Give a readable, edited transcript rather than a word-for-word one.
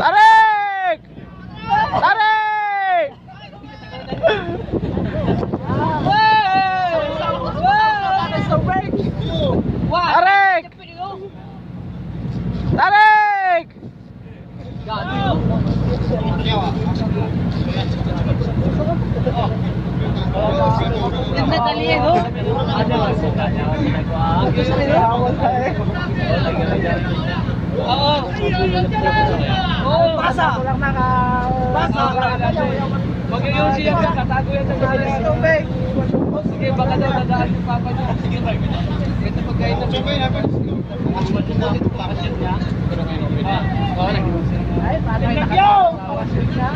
Tarik! Tarik! Tarik! Tarik! Nagdadali no? Oo. Basa. Basa. Mag-iyon siya ka, tatago yan sa kanya. Tubig. Sige, baka daw dadaan yung papa niya. Sige, ito pagkain na tubig. Ay, paano yung nakakawasyon niya?